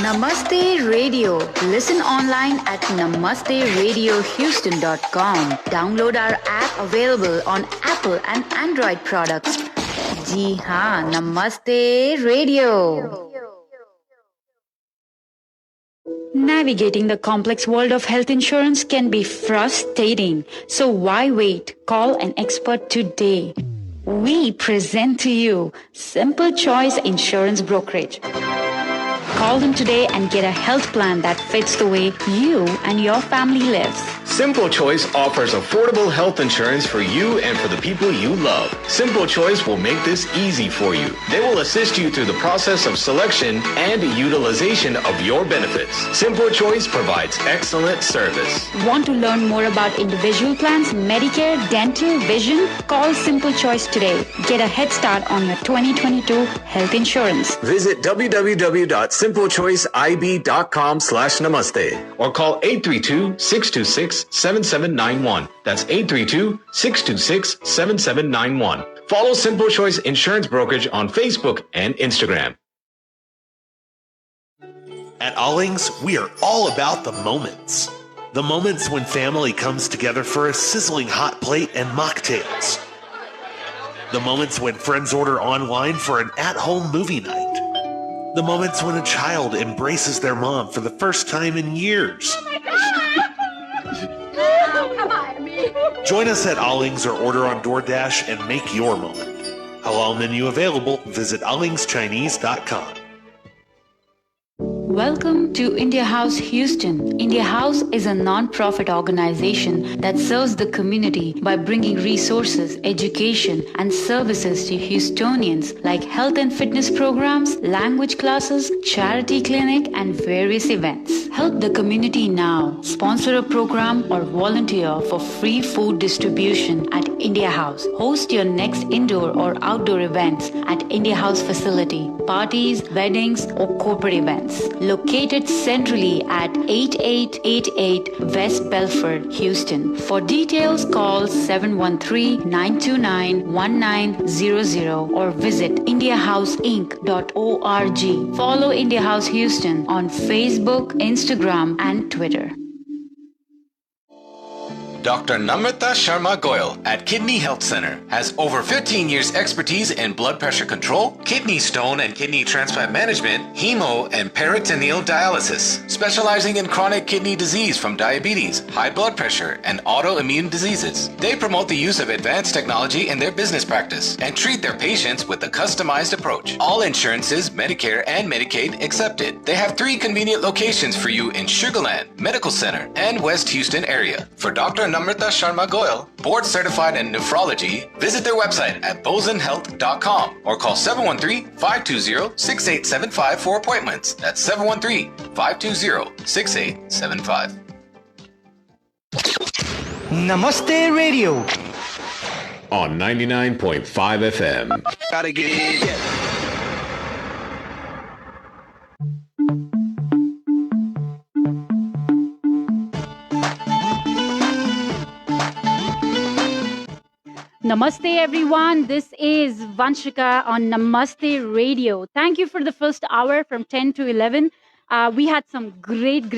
Namaste Radio. Listen online at namasteradiohouston.com. Download our app available on Apple and Android products. जी हाँ, Namaste Radio. Navigating the complex world of health insurance can be frustrating. So why wait? Call an expert today. We present to you Simple Choice Insurance Brokerage. Call them today and get a health plan that fits the way you and your family lives. Simple Choice offers affordable health insurance for you and for the people you love. Simple Choice will make this easy for you. They will assist you through the process of selection and utilization of your benefits. Simple Choice provides excellent service. Want to learn more about individual plans, Medicare, dental, vision? Call Simple Choice today. Get a head start on your 2022 health insurance. Visit www.simplechoiceib.com/namaste or call 832-626-7791. That's 832-626-7791. Follow Simple Choice Insurance Brokerage on Facebook and Instagram. At Allings, we are all about the moments. The moments when family comes together for a sizzling hot plate and mocktails. The moments when friends order online for an at-home movie night. The moments when a child embraces their mom for the first time in years. Join us at Allings or order on DoorDash and make your moment. Halal menu available. Visit allingschinese.com. Welcome to India House Houston. India House is a non-profit organization that serves the community by bringing resources, education, and services to Houstonians like health and fitness programs, language classes, charity clinic, and various events. Help the community now. Sponsor a program or volunteer for free food distribution at India House. Host your next indoor or outdoor events at India House facility, parties, weddings, or corporate events. Located centrally at 8888 West Belford, Houston. For details, call 713-929-1900 or visit indiahouseinc.org. Follow India House Houston on Facebook, Instagram, and Twitter. Dr. Namrata Sharma Goyal at Kidney Health Center has over 15 years expertise in blood pressure control, kidney stone and kidney transplant management, hemo and peritoneal dialysis, specializing in chronic kidney disease from diabetes, high blood pressure, and autoimmune diseases. They promote the use of advanced technology in their business practice and treat their patients with a customized approach. All insurances, Medicare and Medicaid accepted. They have 3 convenient locations for you in Sugar Land, Medical Center, and West Houston area. For Dr. Namrata Sharma Goyal, board certified in nephrology, visit their website at bozenhealth.com or call 713-520-6875 for appointments. That's 713-520-6875. Namaste Radio On 99.5 FM. Gotta get it. Namaste everyone, this is Vanshika on Namaste Radio. Thank you for the first hour from 10 to 11. We had some great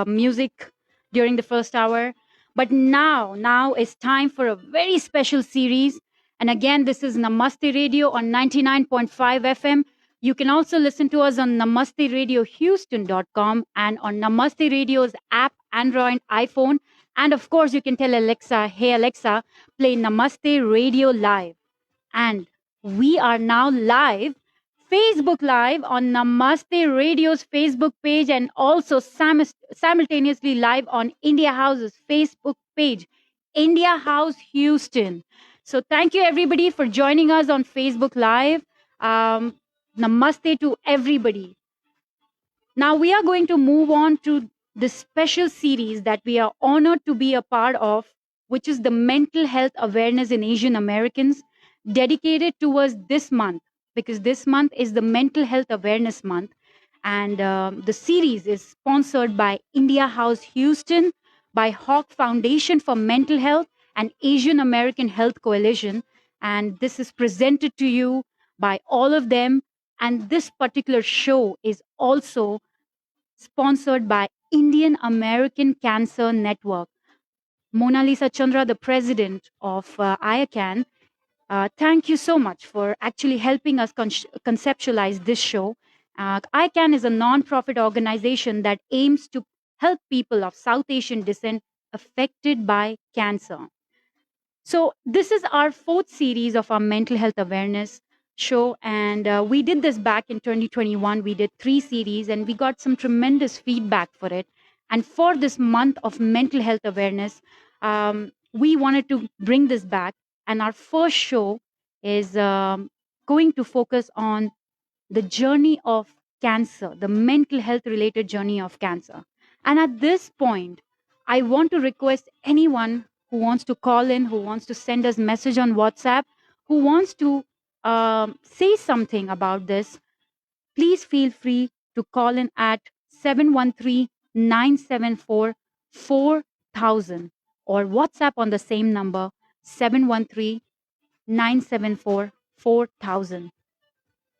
music during the first hour. But now it's time for a very special series. And again, this is Namaste Radio on 99.5 FM. You can also listen to us on namasteradiohouston.com and on Namaste Radio's app, Android, iPhone. And of course, you can tell Alexa, hey Alexa, play Namaste Radio Live. And we are now live, Facebook Live on Namaste Radio's Facebook page and also simultaneously live on India House's Facebook page, India House Houston. So thank you everybody for joining us on Facebook Live. Namaste to everybody. Now we are going to move on to the special series that we are honored to be a part of, which is the mental health awareness in Asian Americans, dedicated towards this month, because this month is the mental health awareness month. And the series is sponsored by India House Houston, by Hawk Foundation for Mental Health and Asian American Health Coalition. And this is presented to you by all of them And this particular show is also sponsored by Indian American Cancer Network. Mona Lisa Chandra, the president of IACAN, thank you so much for actually helping us conceptualize this show. ICAN is a non-profit organization that aims to help people of South Asian descent affected by cancer. So this is our fourth series of our mental health awareness show, and we did this back in 2021. We did 3 series, and we got some tremendous feedback for it. And for this month of mental health awareness, we wanted to bring this back. And our first show is going to focus on the journey of cancer, the mental health related journey of cancer. And at this point, I want to request anyone who wants to call in, who wants to send us message on WhatsApp, who wants to say something about this, please feel free to call in at 713-974-4000 or WhatsApp on the same number 713-974-4000.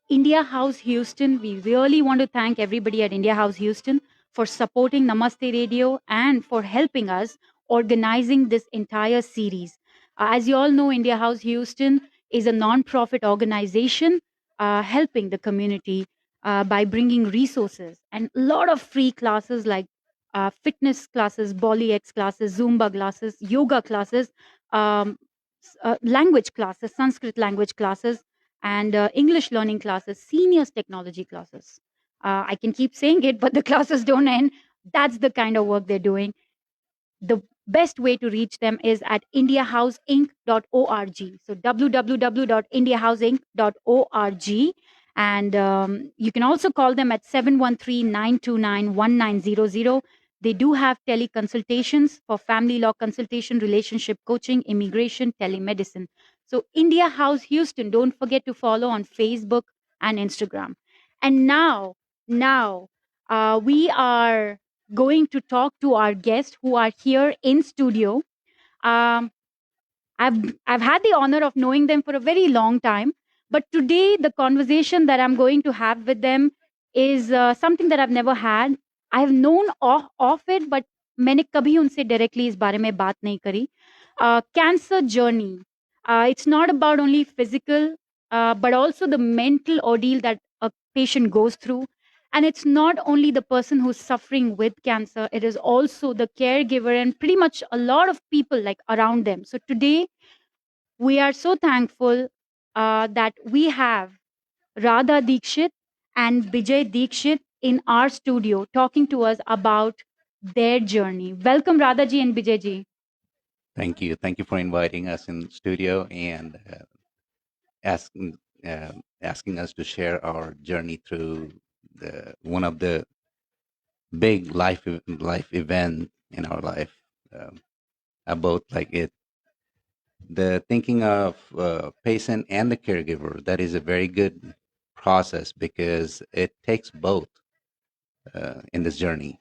India House Houston, we really want to thank everybody at India House Houston for supporting Namaste Radio and for helping us organizing this entire series. As you all know, India House Houston is a non-profit organization helping the community by bringing resources and a lot of free classes like fitness classes, Bolly X classes, Zumba classes, yoga classes, language classes, Sanskrit language classes, and English learning classes, seniors technology classes. I can keep saying it, but the classes don't end. That's the kind of work they're doing. The best way to reach them is at indiahouseinc.org. So www.indiahouseinc.org. And you can also call them at 713-929-1900. They do have teleconsultations for family law consultation, relationship coaching, immigration, telemedicine. So India House Houston, don't forget to follow on Facebook and Instagram. And now we are going to talk to our guests who are here in studio. I've had the honor of knowing them for a very long time, but today the conversation that I'm going to have with them is something that I've never had. I have known of it, but मैंने कभी उनसे directly इस बारे में बात नहीं करी. Cancer journey. It's not about only physical, but also the mental ordeal that a patient goes through. And it's not only the person who's suffering with cancer, it is also the caregiver and pretty much a lot of people like around them. So today, we are so thankful that we have Radha Dixit and Bijay Dixit in our studio talking to us about their journey. Welcome, Radha ji and Bijay ji. Thank you. Thank you for inviting us in studio and asking us to share our journey through one of the big life event in our life. About like it, the thinking of patient and the caregiver. That is a very good process because it takes both in this journey.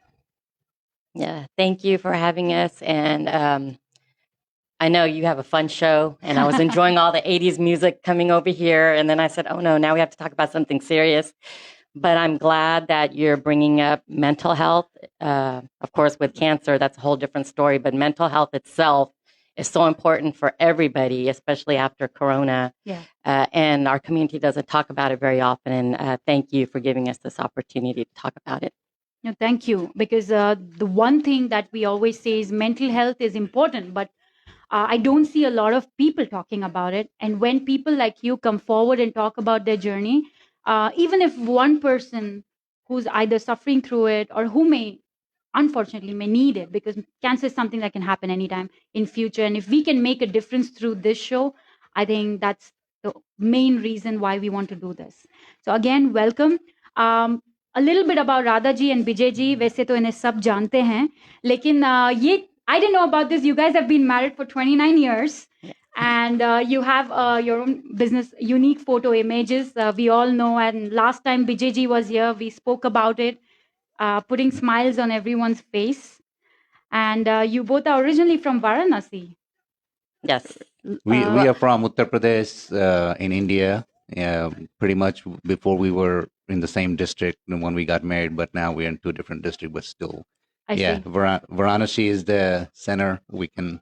Yeah, thank you for having us. And I know you have a fun show, and I was enjoying all the 80s music coming over here. And then I said, oh no, now we have to talk about something serious. But I'm glad that you're bringing up mental health. Of course, with cancer, that's a whole different story. But mental health itself is so important for everybody, especially after Corona. Yeah. And our community doesn't talk about it very often. And thank you for giving us this opportunity to talk about it. No, thank you. Because the one thing that we always say is mental health is important, but I don't see a lot of people talking about it. And when people like you come forward and talk about their journey, even if one person who's either suffering through it or who unfortunately may need it, because cancer is something that can happen anytime in future. And if we can make a difference through this show, I think that's the main reason why we want to do this. So again, welcome. A little bit about Radha ji and Bijay ji. वैसे तो इन्हें सब जानते हैं, लेकिन ये I didn't know about this. You guys have been married for 29 years. And you have your own business, unique photo images. We all know. And last time Bijay ji was here, we spoke about it, putting smiles on everyone's face. And you both are originally from Varanasi. Yes. We are from Uttar Pradesh in India. pretty much before we were in the same district when we got married, but now we're in two different districts, but still. I Yeah, see. Varanasi is the center. We can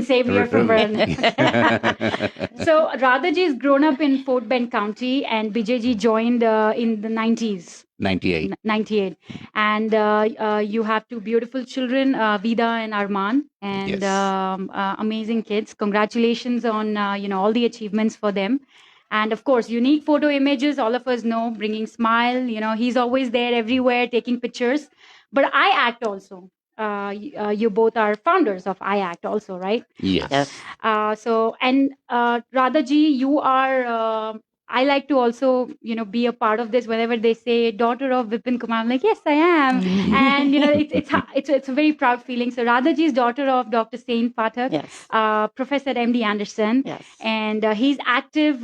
say we are from Varanasi. So Radhaji has grown up in Fort Bend County, and Bijayji joined in the 90s. 98. 98. And you have two beautiful children, Vida and Arman, and Yes. amazing kids. Congratulations on all the achievements for them. And of course, unique photo images, all of us know, bringing smile. He's always there everywhere taking pictures. But I act also. You both are founders of I Act also, right? Yes. Yes. Radhaji, you are. I like to also, be a part of this. Whenever they say daughter of Vipin Kumar, I'm like, yes, I am, and it's a very proud feeling. So Radhaji is daughter of Dr. Sain Pathak, Yes. Professor M.D. Anderson, Yes. and he's active.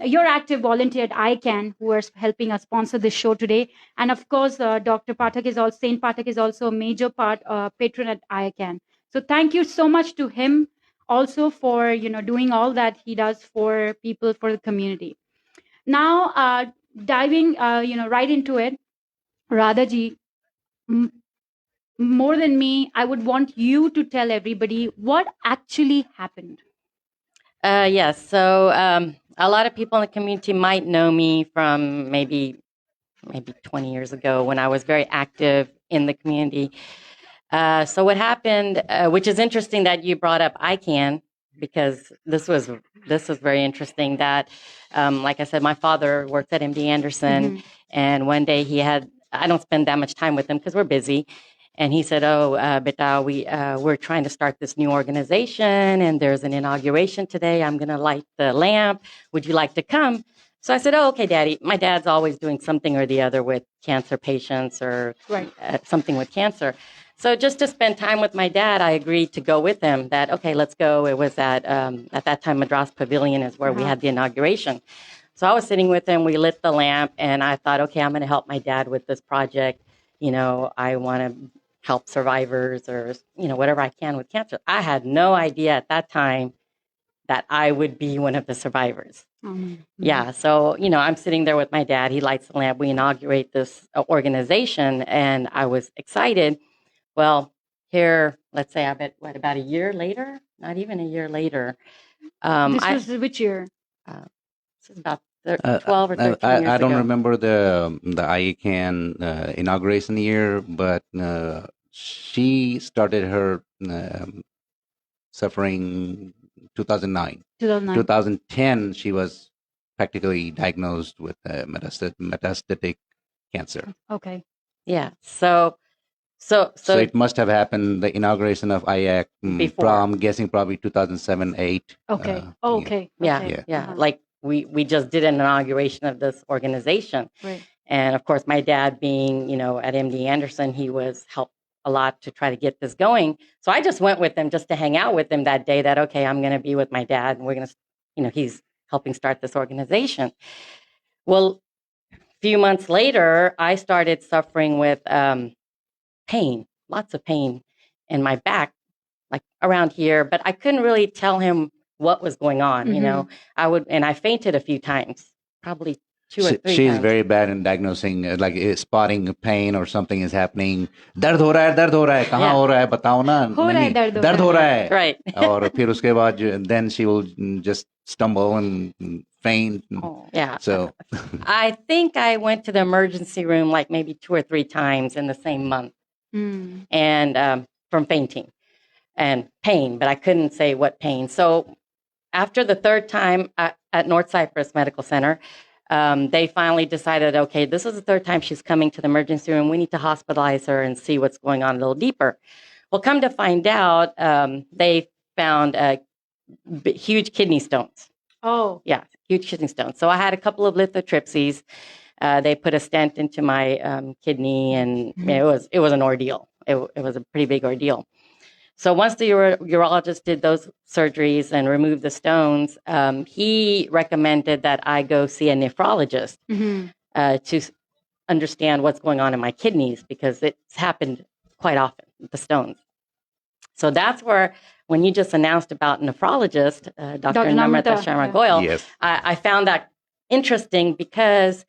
You're active volunteer at ICANN, who are helping us sponsor this show today. And of course, Dr. Pathak is also Saint Pathak is also a major patron at ICANN. So thank you so much to him also for doing all that he does for people, for the community. Now, diving right into it, Radhaji, more than me, I would want you to tell everybody what actually happened. Yes. So a lot of people in the community might know me from maybe 20 years ago when I was very active in the community. So what happened, which is interesting that you brought up ICANN, because this was very interesting that, like I said, my father worked at MD Anderson, and one day I don't spend that much time with him because we're busy. And he said, "Oh, beta, we're trying to start this new organization, and there's an inauguration today. I'm going to light the lamp. Would you like to come?" So I said, "Oh, okay, Daddy." My dad's always doing something or the other with cancer patients or something with cancer. So just to spend time with my dad, I agreed to go with him. That, okay, let's go. It was at that time, Madras Pavilion is where we had the inauguration. So I was sitting with him. We lit the lamp, and I thought, okay, I'm going to help my dad with this project. I want to help survivors or, whatever I can with cancer. I had no idea at that time that I would be one of the survivors. Yeah. So, I'm sitting there with my dad. He lights the lamp. We inaugurate this organization, and I was excited. Well, here, let's say about a year later, not even a year later. This was which year? This is about 12 or 13 years ago. I don't remember the ICANN inauguration year, but she started her suffering 2009. 2010, she was practically diagnosed with metastatic cancer. Okay. Yeah. So it must have happened, the inauguration of IAC, from guessing probably 2007-8. Okay. Okay. Yeah. Like we just did an inauguration of this organization. Right. And of course, my dad being, at MD Anderson, he was helped a lot to try to get this going. So I just went with him just to hang out with him that day that, okay, I'm going to be with my dad and we're going to, he's helping start this organization. Well, a few months later, I started suffering with pain, lots of pain in my back, like around here, but I couldn't really tell him what was going on. I fainted a few times, probably 2 or 3 times. She's very bad in diagnosing, spotting pain or something is happening. दर्द हो रहा है, कहाँ हो रहा है, बताओ ना. दर्द हो रहा है. Right. और फिर उसके बाद, then she will just stumble and faint. Yeah. So I think I went to the emergency room like maybe 2 or 3 times in the same month. And from fainting and pain, but I couldn't say what pain. So after the 3rd time at North Cyprus Medical Center, they finally decided, okay, this is the 3rd time she's coming to the emergency room. We need to hospitalize her and see what's going on a little deeper. Well, come to find out, they found huge kidney stones. Oh. Yeah, huge kidney stones. So I had a couple of lithotripsies. They put a stent into my kidney, and it was an ordeal. It was a pretty big ordeal. So once the urologist did those surgeries and removed the stones, he recommended that I go see a nephrologist to understand what's going on in my kidneys, because it's happened quite often, the stones. So that's where, when you just announced about nephrologist, Dr. Namrata Sharma Goyal, yes. I found that interesting because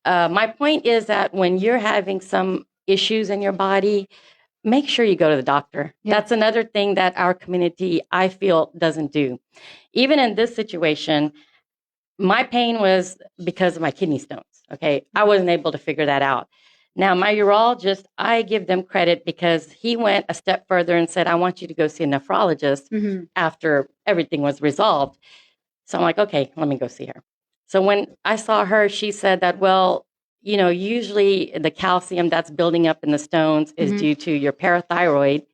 my point is that when you're having some issues in your body, make sure you go to the doctor. Yeah. That's another thing that our community, I feel, doesn't do. Even in this situation, my pain was because of my kidney stones. Okay. I wasn't able to figure that out. Now, my urologist, I give them credit because he went a step further and said, I want you to go see a nephrologist after everything was resolved. So I'm like, okay, let me go see her. So when I saw her, she said that, well, you know, usually the calcium that's building up in the stones is due to your parathyroid,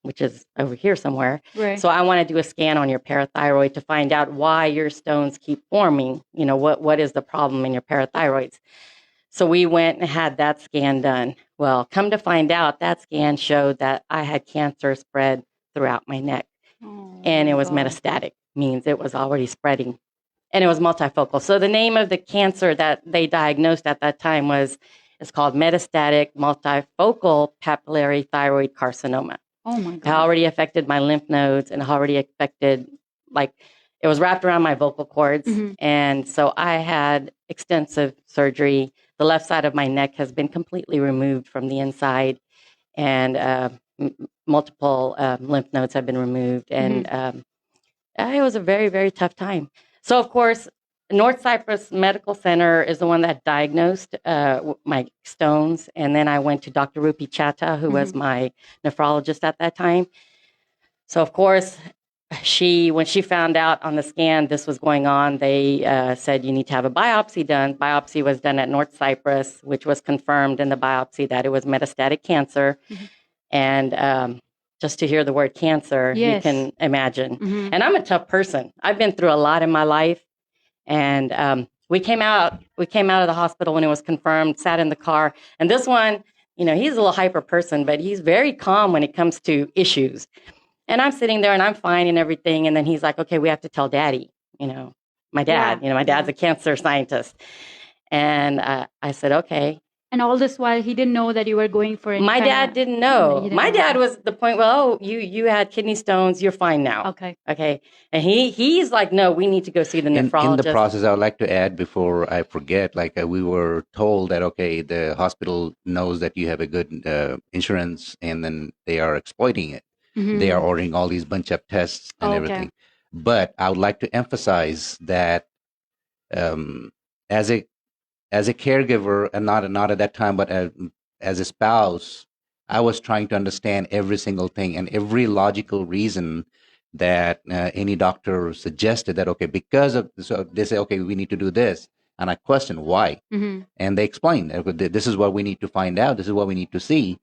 which is over here somewhere. Right. So I want to do a scan on your parathyroid to find out why your stones keep forming. You know, what is the problem in your parathyroids? So we went and had that scan done. Well, come to find out, that scan showed that I had cancer spread throughout my neck. And it was metastatic, means it was already spreading. And it was multifocal. So the name of the cancer that they diagnosed at that time it's called metastatic multifocal papillary thyroid carcinoma. Oh my It God. already affected my lymph nodes and already affected, like, it was wrapped around my vocal cords. And so I had extensive surgery. The left side of my neck has been completely removed from the inside, and multiple lymph nodes have been removed. And it was a very, very tough time. So, of course, North Cyprus Medical Center is the one that diagnosed my stones. And then I went to Dr. Rupi Chatta, who was my nephrologist at that time. So, of course, when she found out on the scan this was going on, they said you need to have a biopsy done. Biopsy was done at North Cyprus, which was confirmed in the biopsy that it was metastatic cancer. And just to hear the word cancer, you can imagine. And I'm a tough person. I've been through a lot in my life. And we came out of the hospital when it was confirmed, sat in the car. And this one, you know, he's a little hyper person, but he's very calm when it comes to issues. And I'm sitting there and I'm fine and everything. And then he's like, okay, we have to tell daddy, you know, my dad, my dad's a cancer scientist. And I said, okay. And all this while, he didn't know that you were going for it. My dad didn't know. My dad was the point, well, you had kidney stones. You're fine now. Okay. Okay. And he's like, no, we need to go see the nephrologist. In the process, I would like to add before I forget, like we were told that, okay, the hospital knows that you have a good insurance and then they are exploiting it. They are ordering all these bunch of tests and everything. But I would like to emphasize that as a caregiver, and not at that time, but as a spouse, I was trying to understand every single thing and every logical reason that any doctor suggested that, okay, because of, so they say, okay, we need to do this. And I questioned why. And they explained, this is what we need to find out. This is what we need to see.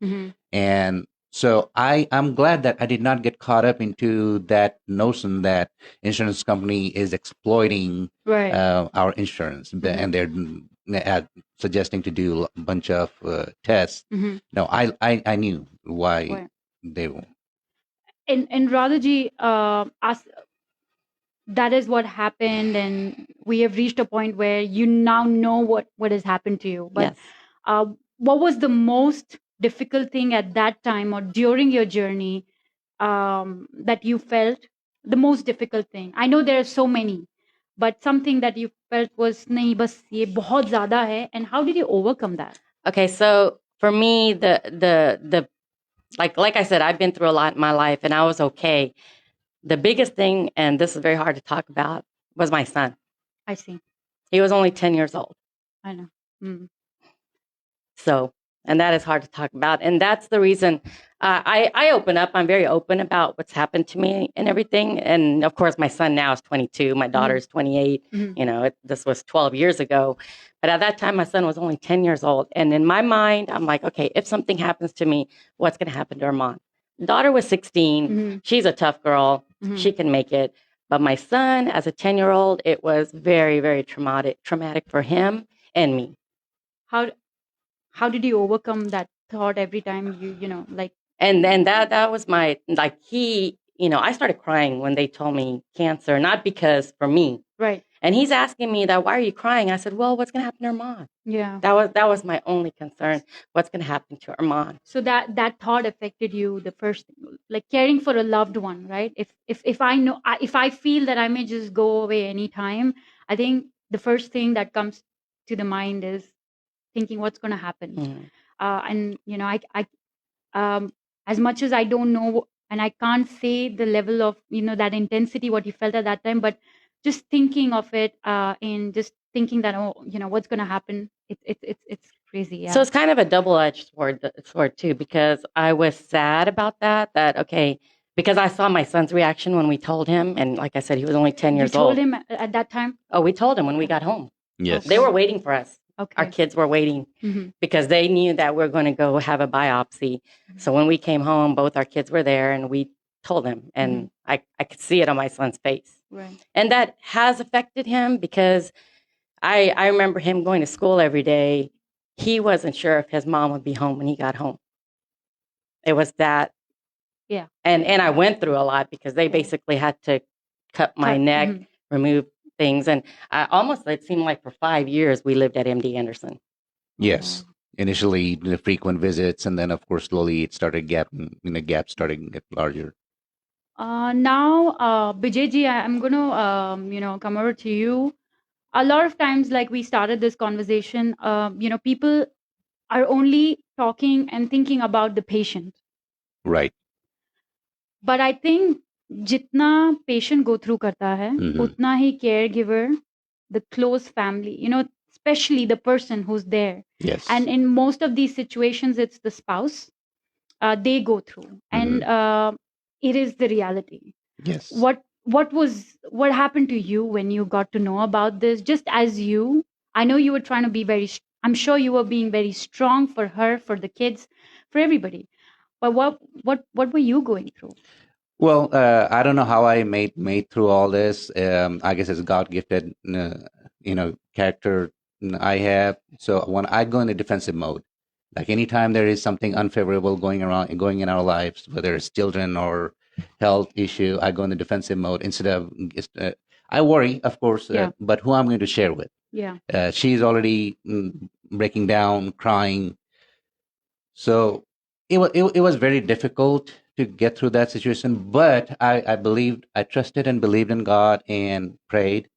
And so I'm glad that I did not get caught up into that notion that insurance company is exploiting our insurance and they're suggesting to do a bunch of tests. No, I knew why they were. And Radhaji, that is what happened, and we have reached a point where you now know what has happened to you. But what was the most difficult thing at that time or during your journey that you felt the most difficult thing? I know there are so many, but something that you felt was nahi bas ye bahut zyada hai, and how did you overcome that? Okay, so for me, the like I said, I've been through a lot in my life, and I was okay. The biggest thing, and this is very hard to talk about, was my son. I see. He was only 10 years old. I know. So, and that is hard to talk about. And that's the reason I open up. I'm very open about what's happened to me and everything. And of course, my son now is 22. My daughter is 28. You know, this was 12 years ago. But at that time, my son was only 10 years old. And in my mind, I'm like, okay, if something happens to me, what's going to happen to our mom? Daughter was 16. She's a tough girl. She can make it. But my son, as a 10-year-old, it was very, very traumatic for him and me. How did you overcome that thought every time you know, like? And then that was my, like, I started crying when they told me cancer, not because for me. Right. And he's asking me that, why are you crying? I said, well, what's going to happen to our mom? Yeah. That was my only concern. What's going to happen to our mom? So that thought affected you the first, like caring for a loved one, right? If I know, if I feel that I may just go away anytime, I think the first thing that comes to the mind is thinking what's going to happen. Mhm. And as much as I don't know, and I can't say the level of that intensity what you felt at that time, but just thinking of it, and just thinking that what's going to happen, it's crazy. So Yeah. it's kind of a double-edged sword too, because I was sad about that. Okay, because I saw my son's reaction when we told him, and like I said, he was only 10 You years told old. him at that time? Oh, we told him when we got home. Yes. They were waiting for us. Okay. Our kids were waiting because they knew that we're going to go have a biopsy. So when we came home, both our kids were there, and we told him, and I could see it on my son's face. Right. And that has affected him because I remember him going to school every day. He wasn't sure if his mom would be home when he got home. It was that. Yeah. And I went through a lot because they basically had to cut my neck, remove things. And it seemed like for 5 years we lived at MD Anderson. Yes. Initially, the frequent visits, and then, of course, slowly it started gap started to get larger. Now, Bijayji, I'm going to, come over to you. A lot of times, like we started this conversation, people are only talking and thinking about the patient. Right. But I think jitna patient go through karta hai, utna hi caregiver, the close family, especially the person who's there. Yes. And in most of these situations, it's the spouse. They go through, and it is the reality. Yes. What happened to you when you got to know about this? Just as I know you were trying to be I'm sure you were being very strong for her, for the kids, for everybody. But what were you going through? Well, I don't know how I made through all this. I guess it's God gifted, character I have. So when I go into defensive mode, like anytime there is something unfavorable going in our lives, whether it's children or health issue, I go into defensive mode instead of. I worry, of course, but who I'm going to share with? Yeah. She's already breaking down, crying. So it was very difficult to get through that situation, but I trusted and believed in God and prayed.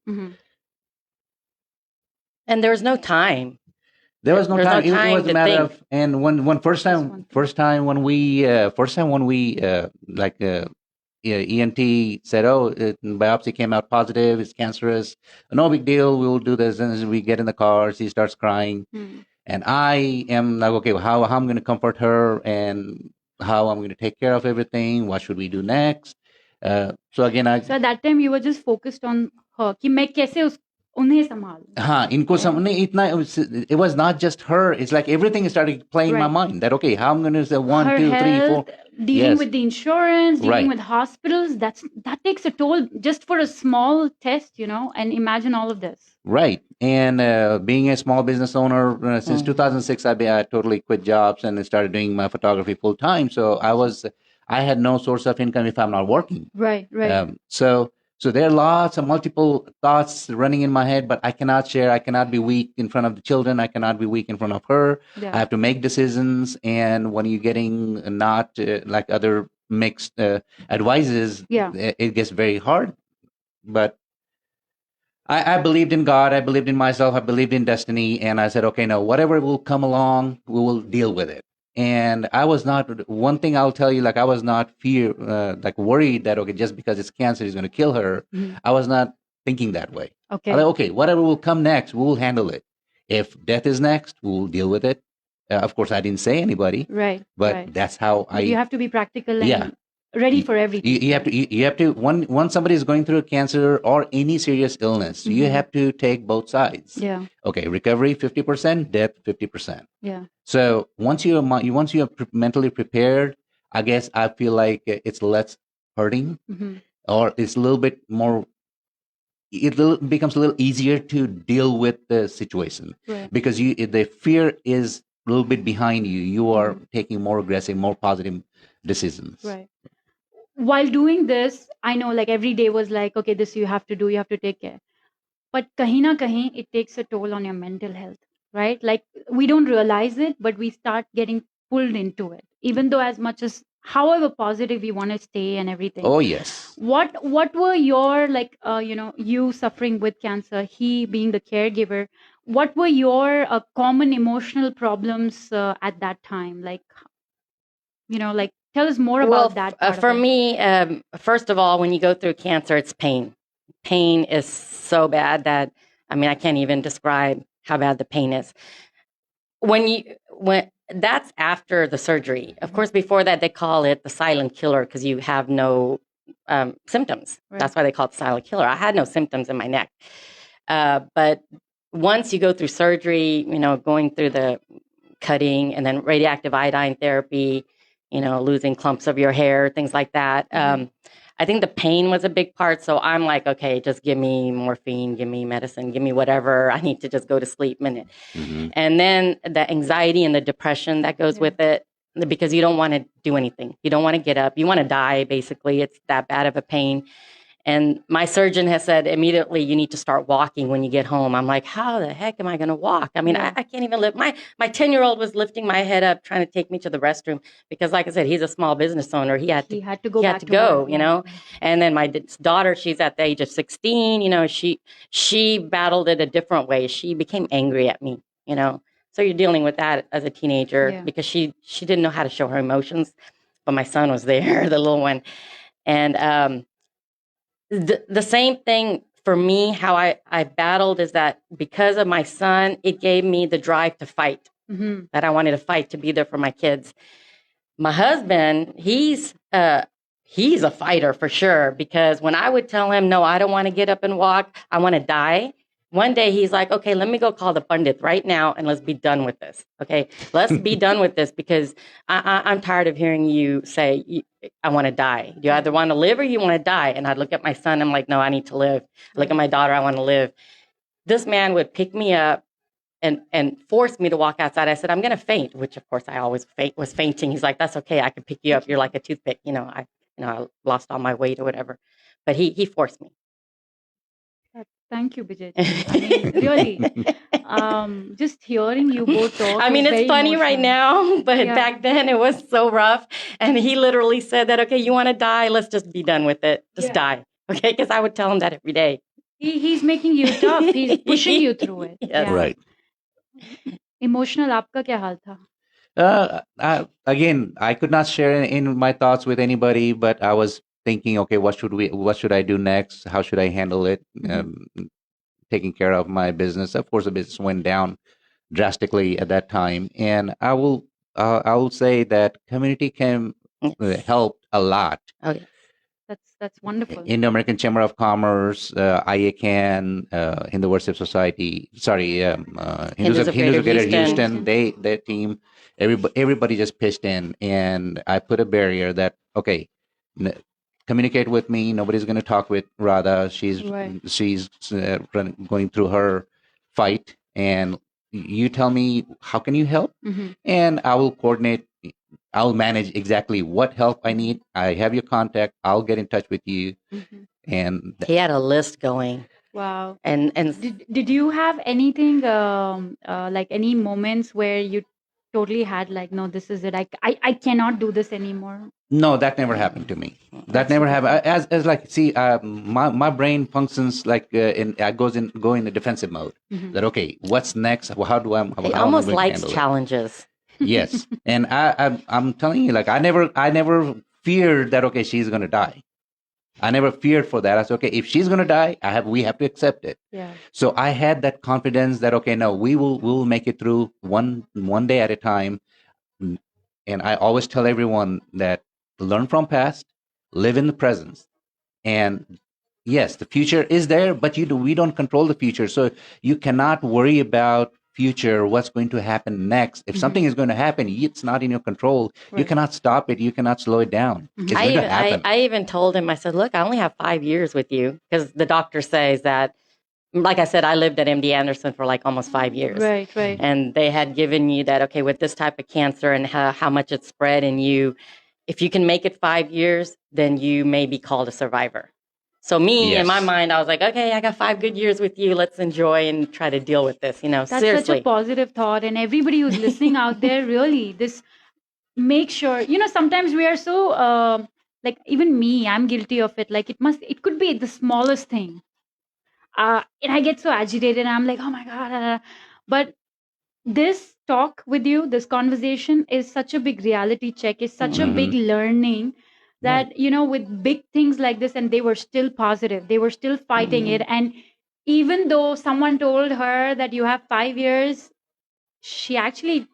And there was no time. There was no time. No It was a matter think. of, and when first time when we ENT said, oh, biopsy came out positive, it's cancerous, no big deal, we will do this. And as we get in the car, she starts crying. And I am like, okay, well, how I'm going to comfort her and how I'm going to take care of everything. What should we do next? So again, So at that time you were just focused on her. कि मैं कैसे उन्हें संभालूं. It was not just her. It's like everything started playing in my mind. That okay, how I'm going to say 1, her 2, 3, 4. health, dealing with the insurance, dealing Right. with hospitals. That takes a toll just for a small test, and imagine all of this. Right. And being a small business owner since 2006, I totally quit jobs and started doing my photography full time. So I had no source of income if I'm not working. Right. So there are lots of multiple thoughts running in my head, but I cannot share. I cannot be weak in front of the children. I cannot be weak in front of her. Yeah. I have to make decisions. And when you're getting not like other mixed advices, it gets very hard. But I believed in God. I believed in myself. I believed in destiny. And I said, okay, no, whatever will come along, we will deal with it. And I was not, one thing I'll tell you, like I was not worried that, okay, just because it's cancer is going to kill her. I was not thinking that way. Okay. I like, okay, whatever will come next, we will handle it. If death is next, we will deal with it. Of course, I didn't say anybody. Right. But that's how you have to be practical and ready for everything. You have to when somebody is going through cancer or any serious illness, you have to take both sides. Yeah. Okay, recovery 50%, death 50%. Yeah. So once you're mentally prepared, I guess I feel like it's less hurting, or it's a little bit more. It becomes a little easier to deal with the situation because the fear is a little bit behind you. You are taking more aggressive, more positive decisions. Right. While doing this, I know like every day was like, okay, this you have to do, you have to take care. But kahin na kahin, it takes a toll on your mental health, right? Like we don't realize it, but we start getting pulled into it. Even though as much as however positive we want to stay and everything. Oh, yes. What were your, like, you suffering with cancer, he being the caregiver, what were your common emotional problems at that time? Like, like, tell us more Well, about that part for of it. me, first of all, when you go through cancer, it's pain. Pain is so bad that, I mean, I can't even describe how bad the pain is. When that's after the surgery. Of course, before that, they call it the silent killer because you have no symptoms. Right. That's why they call it silent killer. I had no symptoms in my neck. But once you go through surgery, going through the cutting and then radioactive iodine therapy, losing clumps of your hair, things like that. I think the pain was a big part. So I'm like, okay, just give me morphine, give me medicine, give me whatever. I need to just go to sleep. And then the anxiety and the depression that goes with it, because you don't want to do anything. You don't want to get up. You want to die, basically. It's that bad of a pain. And my surgeon has said immediately, you need to start walking when you get home. I'm like, how the heck am I going to walk? I mean, I can't even lift. My 10-year-old was lifting my head up, trying to take me to the restroom because, like I said, he's a small business owner. He had to go. He had to go, And then my daughter, she's at the age of 16. She battled it a different way. She became angry at me. So you're dealing with that as a teenager because she didn't know how to show her emotions. But my son was there, the little one, and the same thing for me, how I battled is that because of my son, it gave me the drive to fight, that I wanted to fight to be there for my kids. My husband, he's a fighter for sure, because when I would tell him, no, I don't want to get up and walk, I want to die. One day he's like, okay, let me go call the pundit right now and let's be done with this. Okay, let's be done with this because I'm tired of hearing you say, I want to die. You either want to live or you want to die. And I'd look at my son, I'm like, no, I need to live. Look at my daughter, I want to live. This man would pick me up and force me to walk outside. I said, I'm going to faint, which of course I always was fainting. He's like, that's okay. I can pick you up. You're like a toothpick. I lost all my weight or whatever. But he forced me. Thank you, Bijay. I mean, really, just hearing you both talk. I mean, it's funny right now, but back then it was so rough. And he literally said that, okay, you want to die? Let's just be done with it. Just die. Okay, because I would tell him that every day. He's making you tough. He's pushing you through it. Yes. Right. Emotional, आपका क्या हाल था? Again, I could not share in my thoughts with anybody, but I was thinking, okay, what should I do next? How should I handle it? Taking care of my business. Of course, the business went down drastically at that time, and I will say that community can help a lot. Oh, yes. That's wonderful. In the American Chamber of Commerce, IACAN, Hindu Worship Society, Hindus of Greater Houston, their team, everybody just pitched in, and I put a barrier that, okay, communicate with me. Nobody's going to talk with Radha. She's going through her fight, and you tell me how can you help, and I will coordinate. I'll manage exactly what help I need. I have your contact. I'll get in touch with you. And he had a list going. Wow. And did you have anything like any moments where you totally had like, no, this is it. I cannot do this anymore. No, that never happened to me. That never happened. As like, see, my brain functions like go in the defensive mode. That okay, what's next? How do I? He almost likes challenges. Yes, and I'm telling you, like I never feared that. Okay, she's gonna die. I never feared for that. I said, okay, if she's gonna die, we have to accept it. Yeah. So I had that confidence that okay, no, we will make it through one day at a time. And I always tell everyone that learn from past, live in the present, and yes, the future is there, but we don't control the future, so you cannot worry about future, what's going to happen next. If something is going to happen, it's not in your control. Right. You cannot stop it. You cannot slow it down. It's going to happen. I even told him, I said, look, I only have 5 years with you because the doctor says that, like I said, I lived at MD Anderson for like almost 5 years. Right. And they had given you that, okay, with this type of cancer and how much it's spread in you, if you can make it 5 years, then you may be called a survivor. So in my mind, I was like, okay, I got 5 good years with you. Let's enjoy and try to deal with this, That's seriously. Such a positive thought. And everybody who's listening out there, really, make sure, sometimes we are so like, even me, I'm guilty of it. Like, it could be the smallest thing, and I get so agitated and I'm like, oh my god, but this talk with you, this conversation is such a big reality check, is such a big learning, that with big things like this, and they were still positive, they were still fighting it. And even though someone told her that you have 5 years, she actually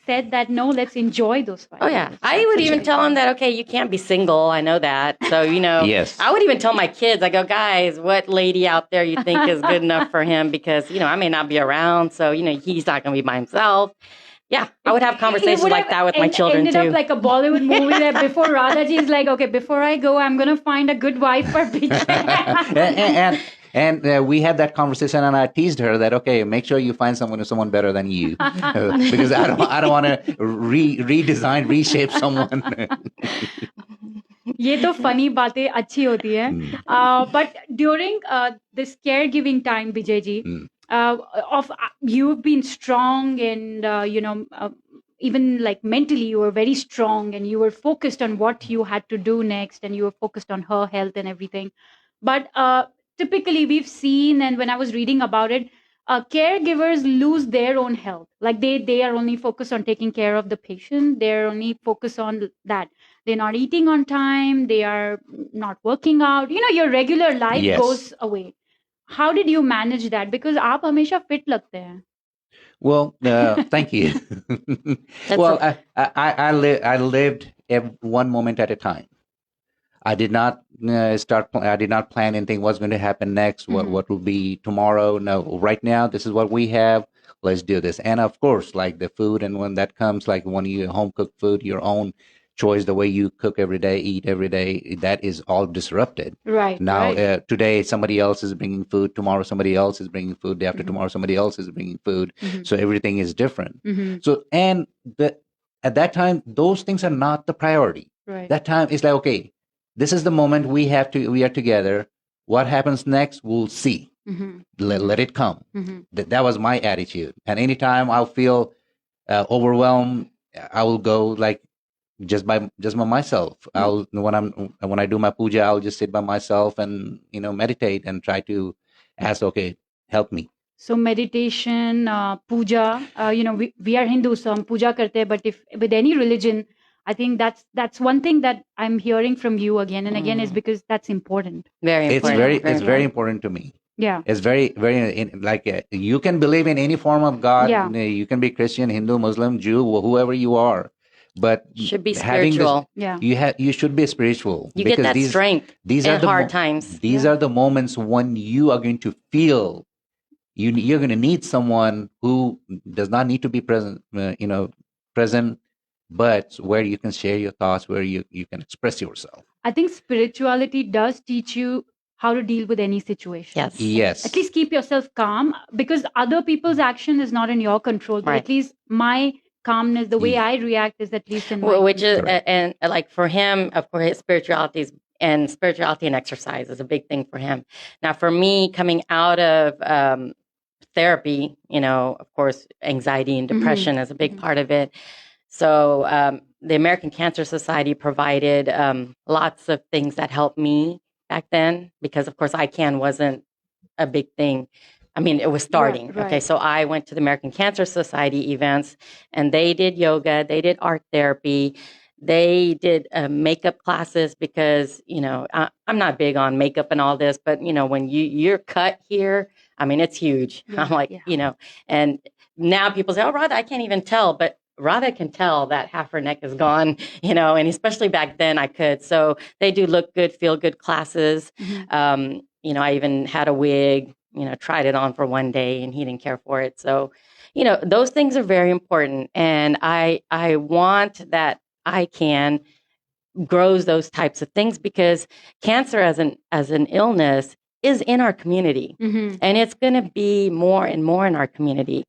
said that no, let's enjoy those 5 Oh yeah, years. I would even tell him that, okay, you can't be single. I know that. So Yes. I would even tell my kids. I go, guys, what lady out there you think is good enough for him? Because I may not be around, so he's not going to be by himself. Yeah, I would have conversations like that with my children ended too. up like a Bollywood movie that before Radhaji is like, okay, before I go, I'm gonna find a good wife for Bijay. And we had that conversation, and I teased her that, okay, make sure you find someone better than you, because I don't want to redesign, reshape someone. ये तो funny बातें अच्छी होती है. But during this caregiving time, Bijay ji, of you've been strong, and even like mentally you were very strong, and you were focused on what you had to do next, and you were focused on her health and everything. But typically we've seen, and when I was reading about it, caregivers lose their own health. Like they are only focused on taking care of the patient, they're only focused on that. They're not eating on time, they are not working out, your regular life Yes. goes away. How did you manage that? Because आप हमेशा fit लगते हैं. Well, thank you. Well, I lived one moment at a time. I did not I did not plan anything. What's going to happen next? What will be tomorrow? No, right now, this is what we have. Let's do this. And of course, like the food, and when that comes, like when you home cooked food, your own choice, the way you cook every day, eat every day, that is all disrupted. Right. Now, right. Today somebody else is bringing food. Tomorrow somebody else is bringing food. Day after tomorrow somebody else is bringing food. So everything is different. So at that time, those things are not the priority. Right. That time is like, okay, this is the moment we are together. What happens next, we'll see. Let it come. That was my attitude. And anytime I'll feel overwhelmed, I will go like just by myself. When I do my puja, I'll just sit by myself and meditate and try to ask, okay, help me. So meditation, puja, we are Hindus, so हम puja करते हैं. But if with any religion, I think that's one thing that I'm hearing from you again and again, is because that's important. Very important. It's very important to me. Yeah. It's very, very you can believe in any form of God. Yeah. You can be Christian, Hindu, Muslim, Jew, whoever you are. But should be spiritual. You should be spiritual. You get that strength in hard times. These are the moments when you are going to feel you're going to need someone who does not need to be present, but where you can share your thoughts, where you can express yourself. I think spirituality does teach you how to deal with any situation. Yes. At least keep yourself calm, because other people's action is not in your control. But at least my calmness, the way I react, is at least in my which is and like for him, of course, spirituality and exercise is a big thing for him. Now, for me, coming out of therapy, of course, anxiety and depression is a big part of it. So the American Cancer Society provided lots of things that helped me back then, because of course ICANN wasn't a big thing. I mean, it was starting. Right. Okay, so I went to the American Cancer Society events, and they did yoga, they did art therapy, they did makeup classes, because I'm not big on makeup and all this, but when you're cut here, I mean, it's huge. I'm like, and now people say, oh, Radha, I can't even tell, but Radha can tell that half her neck is gone, and especially back then I could. So they do look good, feel good classes. I even had a wig, tried it on for one day, and he didn't care for it. So, those things are very important. And I want that ICANN grows those types of things, because cancer as an illness is in our community, and it's going to be more and more in our community.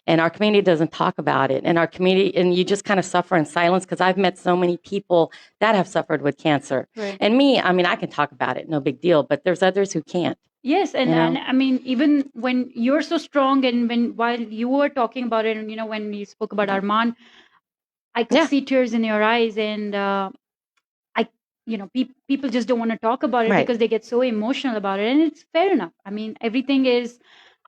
And our community doesn't talk about it. And our community, and you just kind of suffer in silence, because I've met so many people that have suffered with cancer. Right. And me, I mean, I can talk about it, no big deal, but there's others who can't. Yes, and I mean, even when you're so strong, and while you were talking about it, and when you spoke about Arman, I could Yeah. see tears in your eyes, and I, people just don't want to talk about it Right. because they get so emotional about it, and it's fair enough. I mean, everything is.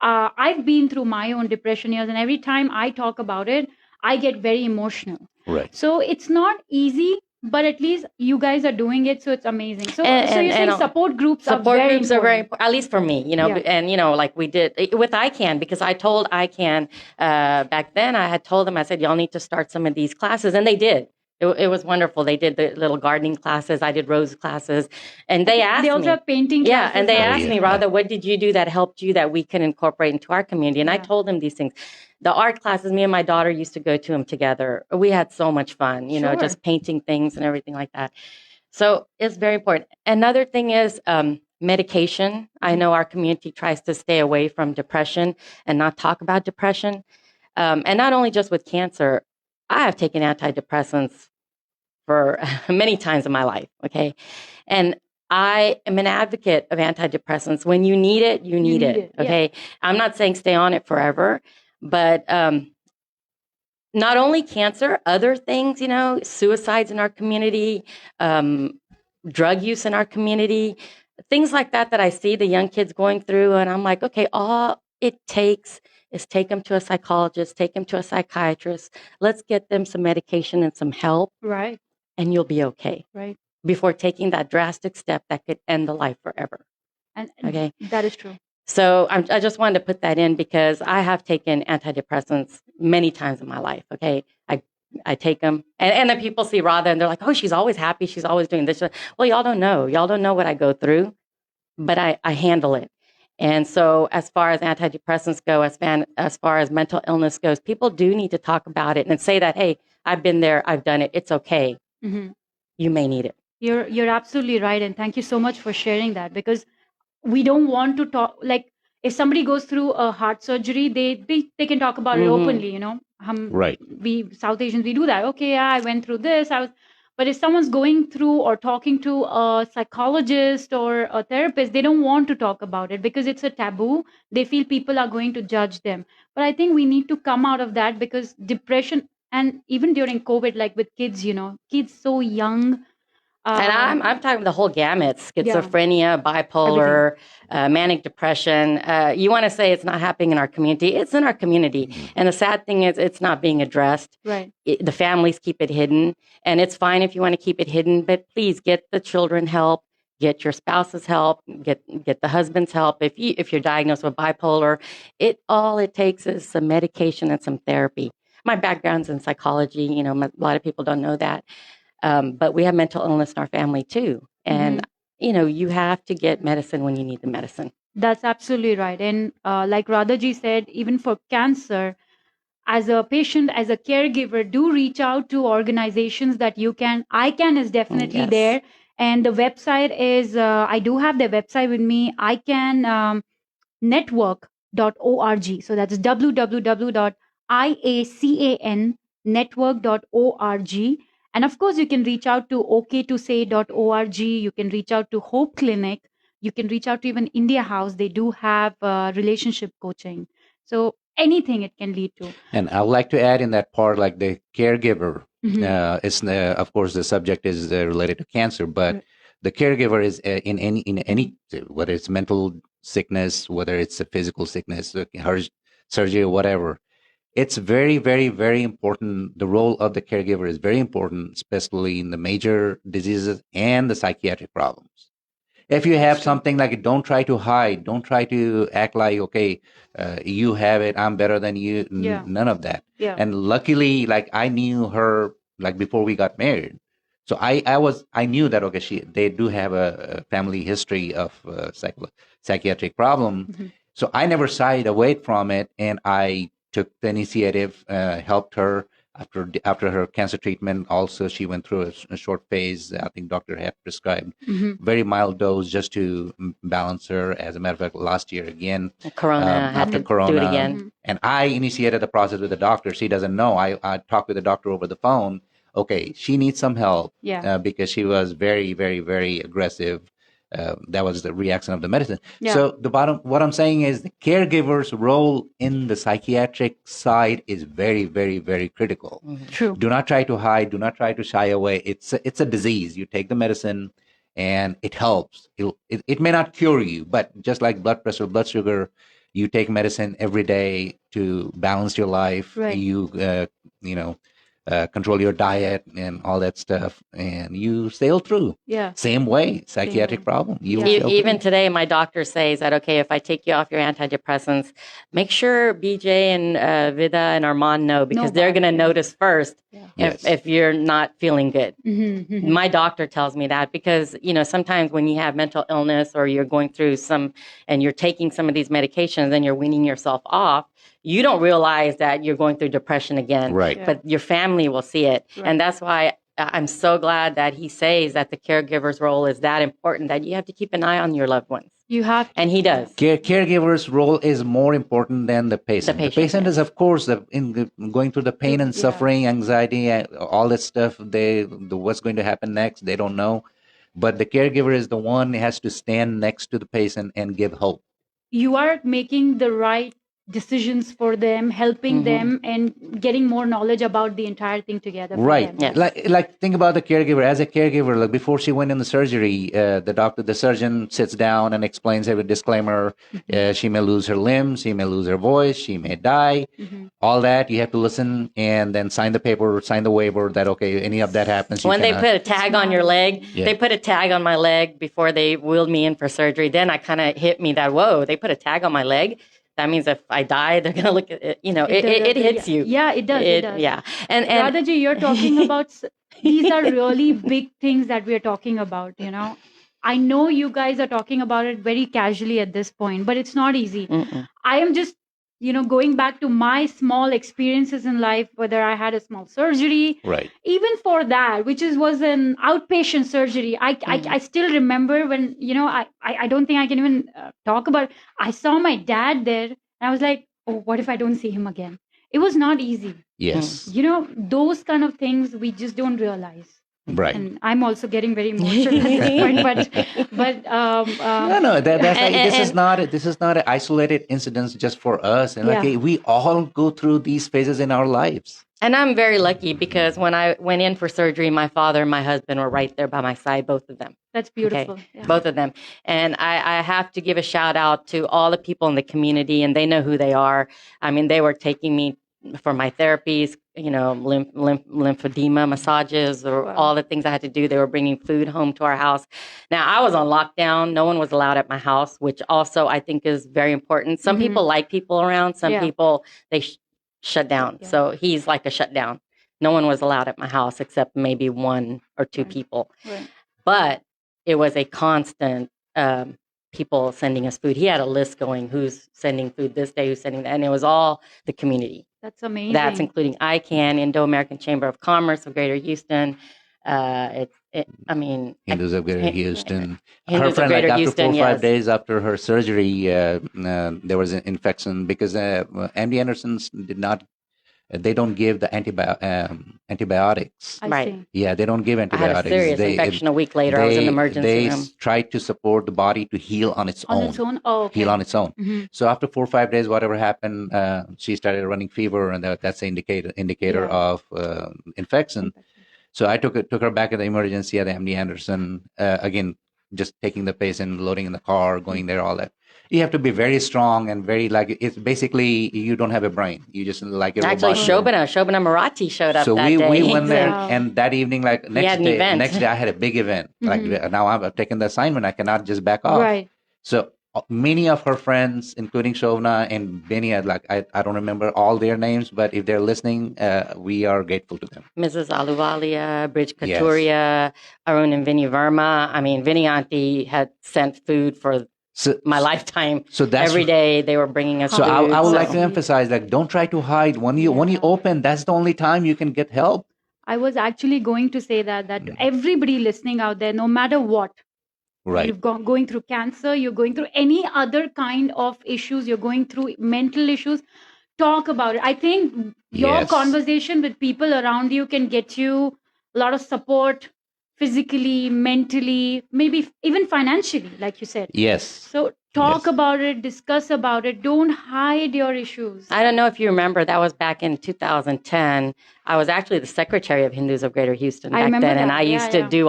I've been through my own depression years, and every time I talk about it, I get very emotional. Right. So it's not easy, but at least you guys are doing it, so it's amazing. So, And- so you're saying and, support groups are Support very groups are very important. important, at least for me, Yeah. and, like we did with ICANN, because I told ICANN back then, I had told them, I said, y'all need to start some of these classes. And they did. It was wonderful. They did the little gardening classes. I did rose classes. And they asked They also me. have painting Yeah, classes. and they now. asked me, Radha, what did you do that helped you that we can incorporate into our community? And I Yeah. told them these things. The art classes, me and my daughter used to go to them together. We had so much fun, Sure. just painting things and everything like that. So it's very important. Another thing is medication. I know our community tries to stay away from depression and not talk about depression. And not only just with cancer, I have taken antidepressants for many times in my life. Okay. And I am an advocate of antidepressants. When you need it, you need it. yeah. Okay. I'm not saying stay on it forever, but not only cancer, other things, suicides in our community, drug use in our community, things like that I see the young kids going through. And I'm like, okay, all it takes is take them to a psychologist, take them to a psychiatrist. Let's get them some medication and some help, Right. and you'll be okay Right. before taking that drastic step that could end the life forever. And Okay. that is true. So I just wanted to put that in because I have taken antidepressants many times in my life. Okay. I take them and then people see Radha and they're like, oh, she's always happy. She's always doing this. Well, y'all don't know. Y'all don't know what I go through, but I handle it. And so as far as antidepressants go, as far as mental illness goes, people do need to talk about it and say that, hey, I've been there. I've done it. It's okay. Mhm. You may need it. You're absolutely right, and thank you so much for sharing that, because we don't want to talk, like, if somebody goes through a heart surgery, they can talk about it Mhm. openly. Right. We South Asians, we do that. Okay, yeah, I went through this. But if someone's going through or talking to a psychologist or a therapist, they don't want to talk about it because it's a taboo. They feel people are going to judge them. But I think we need to come out of that, because depression, and even during COVID, like with kids, kids so young. And I'm talking the whole gamut: schizophrenia, bipolar, manic depression. You want to say it's not happening in our community? It's in our community, and the sad thing is, it's not being addressed. Right. The families keep it hidden, and it's fine if you want to keep it hidden, but please get the children help, get your spouse's help, get the husband's help. If you're diagnosed with bipolar, all it takes is some medication and some therapy. My background's in psychology. A lot of people don't know that. But we have mental illness in our family too. And, you have to get medicine when you need the medicine. That's absolutely right. And like Radhaji said, even for cancer, as a patient, as a caregiver, do reach out to organizations that you can. ICANN is definitely Yes. there. And the website is, I do have the website with me, ICANN network.org. So that's www.iacannetwork.org. And of course, you can reach out to ok2say.org. You can reach out to Hope Clinic. You can reach out to even India House. They do have relationship coaching. So anything it can lead to. And I would like to add in that part, like the caregiver, Mhm. it's of course the subject is related to cancer, but Right. the caregiver is in any whether it's mental sickness, whether it's a physical sickness, surgery or whatever. It's very, very, very important. The role of the caregiver is very important, especially in the major diseases and the psychiatric problems. If you have something, like, don't try to hide, don't try to act like, okay, you have it, I'm better than you. Yeah. None of that. Yeah. And luckily, like, I knew her like before we got married, so I knew that, okay, they do have a family history of psychiatric problem. Mhm. So I never shied away from it, and I took the initiative, helped her after her cancer treatment. Also, she went through a short phase. I think doctor had prescribed Mhm. very mild dose just to balance her. As a matter of fact, last year again, Corona, had after to Corona, do it again. and I initiated the process with the doctor. She doesn't know. I talked with the doctor over the phone. Okay, she needs some help Yeah. because she was very, very, very aggressive that was the reaction of the medicine. Yeah. So what I'm saying is the caregiver's role in the psychiatric side is very, very, very critical. True. Do not try to hide. Do not try to shy away. It's a disease. You take the medicine, and it helps. It may not cure you, but just like blood pressure, blood sugar, you take medicine every day to balance your life. Right. You control your diet and all that stuff, and you sail through. Yeah. Same way, psychiatric way. problem. You Yeah. will sail Even through. today, my doctor says that, okay, if I take you off your antidepressants, make sure BJ and Vida and Armand know, because they're about going to it. notice first Yes. if you're not feeling good. Mm-hmm. My doctor tells me that because, sometimes when you have mental illness or you're going through and you're taking some of these medications and you're weaning yourself off, you don't realize that you're going through depression again. Right. Yeah. But your family will see it. Right. And that's why I'm so glad that he says that the caregiver's role is that important, that you have to keep an eye on your loved ones. You have to. And he does. Caregiver's role is more important than the patient. The patient, patient yes. is, of course, going through the pain and Yeah. suffering, anxiety, and all that stuff. What's going to happen next, they don't know. But the caregiver is the one who has to stand next to the patient and give hope. You are making the right decisions for them, helping them, and getting more knowledge about the entire thing together. For Right. them. Yes. Like think about the caregiver. As a caregiver, like before she went in the surgery, the surgeon sits down and explains every disclaimer. She may lose her limbs, she may lose her voice, she may die. All that you have to listen and then sign the paper, sign the waiver that okay, any of that happens. When they put a tag on your leg, Yeah. they put a tag on my leg before they wheeled me in for surgery. Then I kind of hit me that, whoa, they put a tag on my leg. That means if I die, they're going to look at it. It hits you. Yeah, it does. It does. Yeah. And Radhaji, you're talking about, these are really big things that we're talking about, I know you guys are talking about it very casually at this point, but it's not easy. I am just, going back to my small experiences in life, whether I had a small surgery, Right. even for that, which was an outpatient surgery. I still remember when, I don't think I can even talk about it. I saw my dad there and I was like, oh, what if I don't see him again? It was not easy. Yes. Those kind of things we just don't realize. Right. And I'm also getting very emotional at this point, but No, that's like, this is not an isolated incident just for us. And Yeah. we all go through these phases in our lives. And I'm very lucky because when I went in for surgery, my father and my husband were right there by my side, both of them. that's beautiful. Okay, Yeah. both of them. And I have to give a shout out to all the people in the community, and they know who they are. I mean, they were taking me for my therapies, lymphedema massages, or Wow. all the things I had to do. They were bringing food home to our house. Now, I was on lockdown. No one was allowed at my house, which also I think is very important. Some people like people around. Some Yeah. people, they shut down. Yeah. So he's like a shutdown. No one was allowed at my house except maybe one or two Right. people. Right. But it was a constant people sending us food. He had a list going, who's sending food this day, who's sending that. And it was all the community. That's amazing. That's including ICANN, Indo-American Chamber of Commerce of Greater Houston. Hindus of Greater Houston. Hindus Her of friend, like Greater after Houston, 4 or 5 yes. days after her surgery, there was an infection because MD Anderson's they don't give the antibiotics. I Right. see. Yeah, they don't give I had a antibiotics. serious infection a week later. I was in the emergency room. Try to support the body to heal on its On own. its own? Oh, okay. Heal on its own. Mhm. So after 4 or 5 days, whatever happened, she started running fever, and that's the indicator Yeah. of infection. So I took her back at the emergency at the MD Anderson. Again, just taking the patient, loading in the car, going there, all that. You have to be very strong and very it's basically you don't have a brain. You just like a Actually, robot. Shobana Marathi showed up So that we day. went there, Wow. and that evening, like had next an day, event. I had a big event. Like now I've taken the assignment. I cannot just back off. Right. So many of her friends, including Shovna and Benny, I don't remember all their names, but if they're listening, we are grateful to them. Mrs. Aluwalia, Bridge Katuria, Arun and Vinny Verma. I mean, Vinny Auntie had sent food for my lifetime. So that's every day they were bringing us So food. I would like so- to emphasize, like, don't try to hide. When you open, that's the only time you can get help. I was actually going to say that everybody listening out there, no matter what, Right. you've going through cancer, you're going through any other kind of issues, you're going through mental issues, talk about it. I think your Yes. conversation with people around you can get you a lot of support, physically, mentally, maybe even financially, like you said. Yes. So talk Yes. about it, discuss about it. Don't hide your issues. I don't know if you remember, that was back in 2010. I was actually the secretary of Hindus of Greater Houston I back remember then, and that. I used to do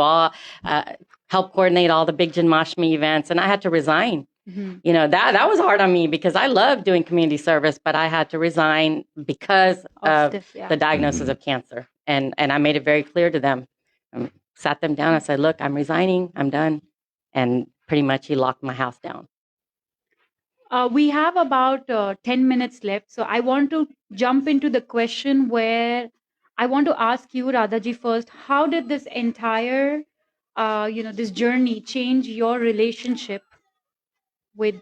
help coordinate all the big Janmashtami events, and I had to resign. You know, that was hard on me because I love doing community service, but I had to resign because of this, yeah. the diagnosis of cancer, and I made it very clear to them. Sat them down. I said, "Look, I'm resigning. I'm done," and pretty much he locked my house down. We have about 10 minutes left. So I want to jump into the question where I want to ask you, Radhaji, first, how did this entire, this journey change your relationship with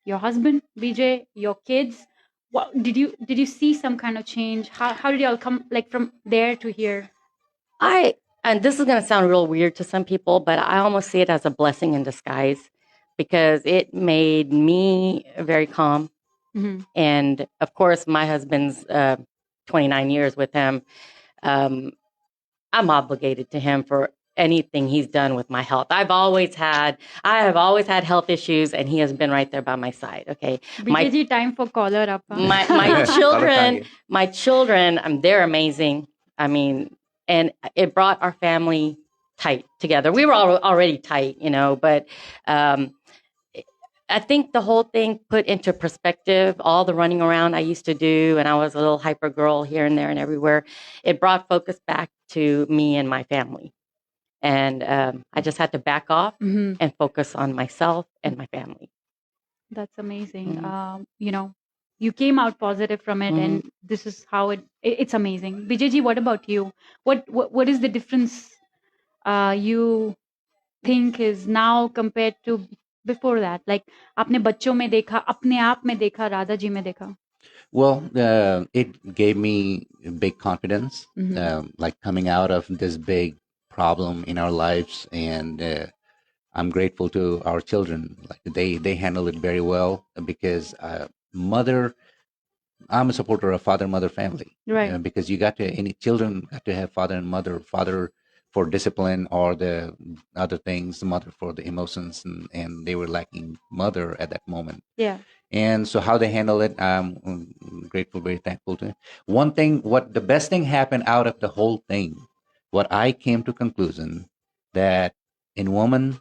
your husband, BJ, your kids? What did you see some kind of change? How did y'all come like from there to here? And this is going to sound real weird to some people, but I almost see it as a blessing in disguise because it made me very calm. And of course, my husband's 29 years with him. I'm obligated to him for anything he's done with my health. I have always had health issues, and he has been right there by my side. Okay, BJ, time for caller up. my children, they're amazing. I mean, and it brought our family tight together. We were already tight, you know, but I think the whole thing put into perspective all the running around I used to do, and I was a little hyper girl here and there and everywhere. It brought focus back to me and my family. And I just had to back off and focus on myself and my family. That's amazing. You came out positive from it, and this is how it's amazing. Bijayji, what about you? What is the difference you think is now compared to before that? Like आपने बच्चों में देखा, अपने आप में देखा, राधा जी में देखा. Well, it gave me big confidence, like coming out of this big problem in our lives, and I'm grateful to our children. Like they handle it very well because I'm a supporter of father-mother family, right? Because any children got to have father and mother, father for discipline or the other things, mother for the emotions, and they were lacking mother at that moment. Yeah. And so how they handle it, I'm grateful, very thankful to. One thing, the best thing happened out of the whole thing, what I came to conclusion that in woman,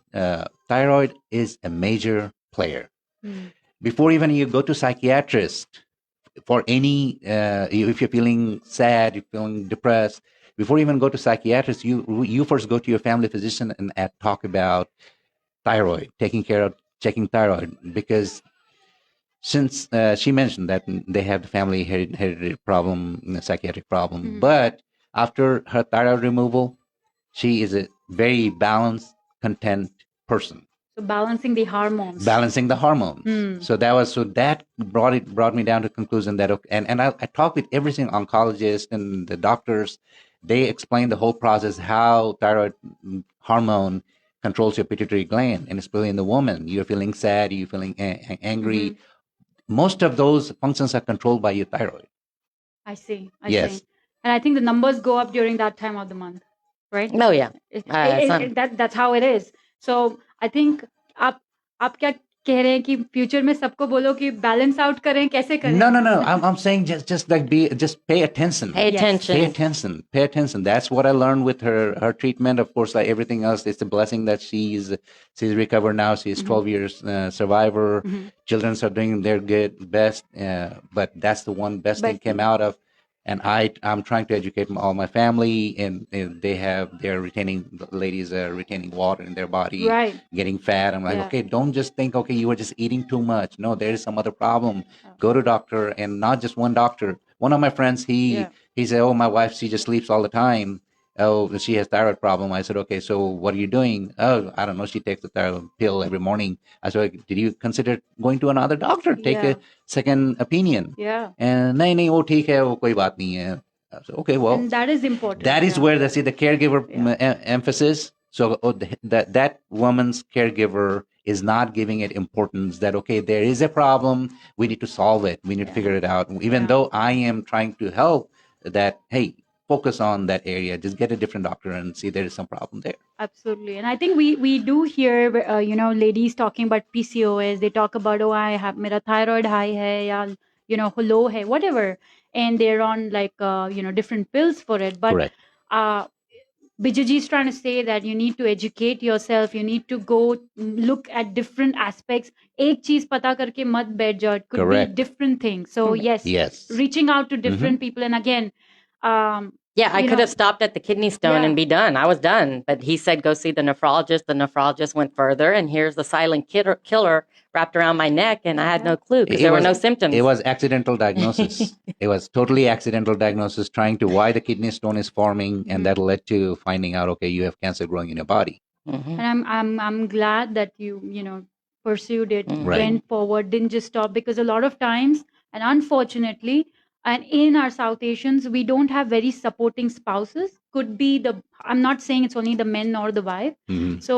thyroid is a major player. Before even you go to psychiatrist for any, if you're feeling sad, you're feeling depressed, before you even go to psychiatrist, you first go to your family physician and talk about thyroid, checking thyroid, because since she mentioned that they have the family hereditary problem, psychiatric problem, but after her thyroid removal, she is a very balanced, content person. So balancing the hormones. So that brought me down to the conclusion that and I talked with every single oncologist and the doctors. They explained the whole process, how thyroid hormone controls your pituitary gland, and especially in the woman, you're feeling sad, you're feeling angry. Most of those functions are controlled by your thyroid. I see. Yes. And I think the numbers go up during that time of the month, right? Oh yeah. That's how it is. So I think आप क्या कह रहे हैं कि future में सबको बोलो कि बैलेंस आउट करें, कैसे करें? No. I'm saying just pay attention. Pay attention. Pay attention. That's what I learned with her treatment. Of course, like everything else, it's a blessing that she's recovered now. She's 12 years survivor. Children are doing their best, but that's the one best thing came out of. And I'm trying to educate all my family, and they're ladies are retaining water in their body, right? Getting fat. I'm like, okay, don't just think, okay, you were just eating too much. No, there is some other problem. Go to doctor, and not just one doctor. One of my friends, he said, oh, my wife, she just sleeps all the time. Oh, she has thyroid problem. I said, okay, so what are you doing? Oh, I don't know. She takes the thyroid pill every morning. I said, did you consider going to another doctor? Take a second opinion. Yeah. And nahi, wo theek hai, wo koi baat nahi hai. I said, okay, well. And that is important. That is where the caregiver emphasis. So that woman's caregiver is not giving it importance that, okay, there is a problem. We need to solve it. We need to figure it out. Even though I am trying to help that, hey, focus on that area. Just get a different doctor and see there is some problem there. Absolutely. And I think we do hear, ladies talking about PCOS. They talk about, oh, I have mera thyroid high hai, ya, low hai, whatever. And they're on like, different pills for it. But Correct. Bijaji is trying to say that you need to educate yourself. You need to go look at different aspects. Ek cheez pata karke mat baith jao. It could Correct. be different things. So yes, Yes. reaching out to different people. And again, yeah, I could have stopped at the kidney stone Yeah. and be done. I was done. But he said, go see the nephrologist. The nephrologist went further, and here's the silent killer wrapped around my neck, and I had no clue because there were no symptoms. It was accidental diagnosis. It was totally accidental diagnosis, trying to why the kidney stone is forming, and that led to finding out, okay, you have cancer growing in your body. And I'm glad that you pursued it, Right. went forward, didn't just stop, because a lot of times, and unfortunately, and in our South Asians, we don't have very supporting spouses. Could be I'm not saying it's only the men or the wife. Mhm. So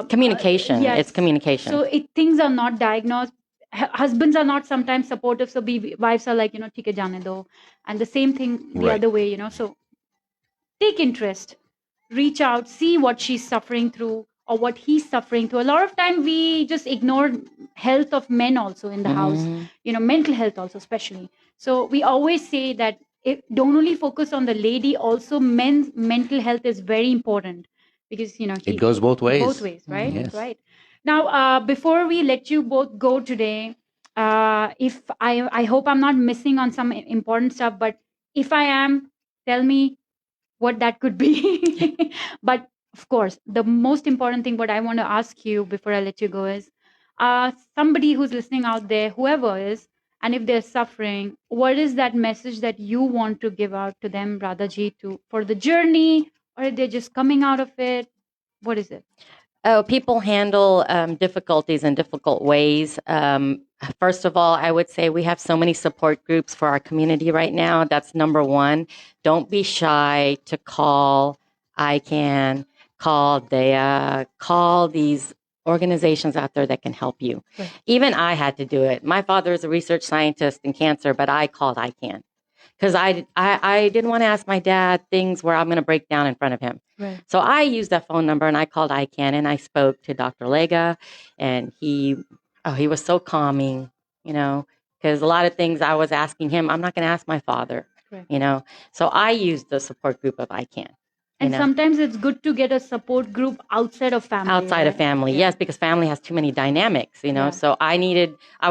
Communication. yes. It's communication. So things are not diagnosed. Husbands are not sometimes supportive. So wives are like, theek hai, jaane do. And the same thing the Right. other way, So take interest, reach out, see what she's suffering through or what he's suffering through. A lot of time we just ignore health of men also in the house, mental health also, especially. So we always say that don't only focus on the lady, also men's mental health is very important, because It goes both ways. both ways, right? Yes. Right. Now, before we let you both go today, if I hope I'm not missing on some important stuff, but if I am, tell me what that could be. But of course, the most important thing what I want to ask you before I let you go is, somebody who's listening out there, whoever is, and if they're suffering, what is that message that you want to give out to them, Radhaji, for the journey, or if they're just coming out of it? What is it? Oh, people handle difficulties in difficult ways. First of all, I would say we have so many support groups for our community right now. That's number one. Don't be shy to call ICANN, call DEA, call these organizations out there that can help you. Right. Even I had to do it. My father is a research scientist in cancer, but I called ICANN because I didn't want to ask my dad things where I'm going to break down in front of him. Right. So I used that phone number and I called ICANN and I spoke to Dr. Lega, and he was so calming, because a lot of things I was asking him, I'm not going to ask my father, Right. So I used the support group of ICANN. And sometimes it's good to get a support group outside of family. Outside of right? family, Yeah. yes, because family has too many dynamics, Yeah. So I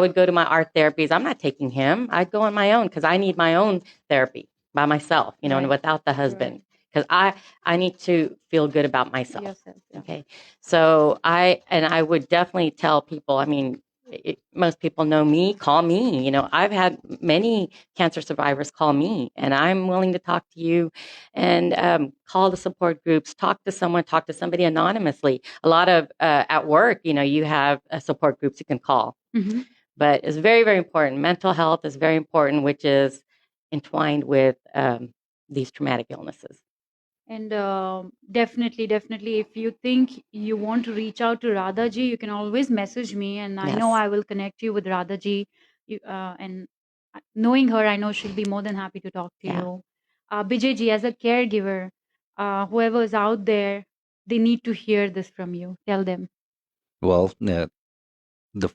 would go to my art therapies. I'm not taking him. I'd go on my own because I need my own therapy by myself, and Right. without the husband. Because I need to feel good about myself. Yourself, yeah. Okay. So I would definitely tell people, most people know me, call me. I've had many cancer survivors call me, and I'm willing to talk to you and call the support groups, talk to somebody anonymously. A lot of at work, you have support groups you can call. Mhm. But it's very, very important. Mental health is very important, which is entwined with these traumatic illnesses. And definitely, if you think you want to reach out to Radhaji, you can always message me, and I know Yes. I will connect you with Radhaji. And knowing her, I know she'll be more than happy to talk to Yeah. you. Bijayji, as a caregiver, whoever is out there, they need to hear this from you. Tell them. Well, the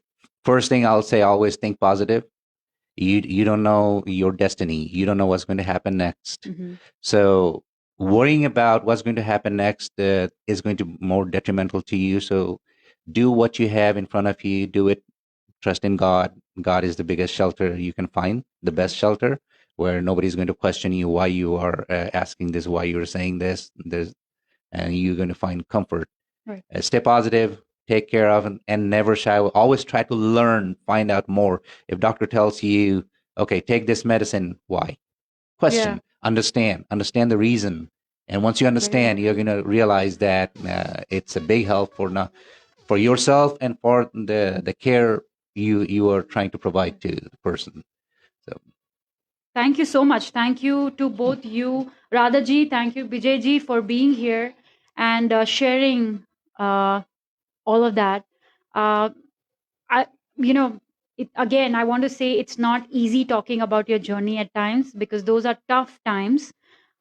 first thing I'll say, always think positive. You don't know your destiny. You don't know what's going to happen next. Mhm. So worrying about what's going to happen next is going to be more detrimental to you. So do what you have in front of you. Do it. Trust in God. God is the biggest shelter you can find, the best shelter, where nobody's going to question you why you are asking this, why you're saying this. And you're going to find comfort. Right. Stay positive. Take care of and never shy. Always try to learn, find out more. If doctor tells you, okay, take this medicine, why? Question, understand the reason. And once you understand, you're going to realize that it's a big help for yourself and for the care you are trying to provide to the person. So Thank you so much. Thank you to both you, Radhaji. Thank you, Bijayji, for being here and sharing all of that. Uh, I, again, I want to say it's not easy talking about your journey at times, because those are tough times.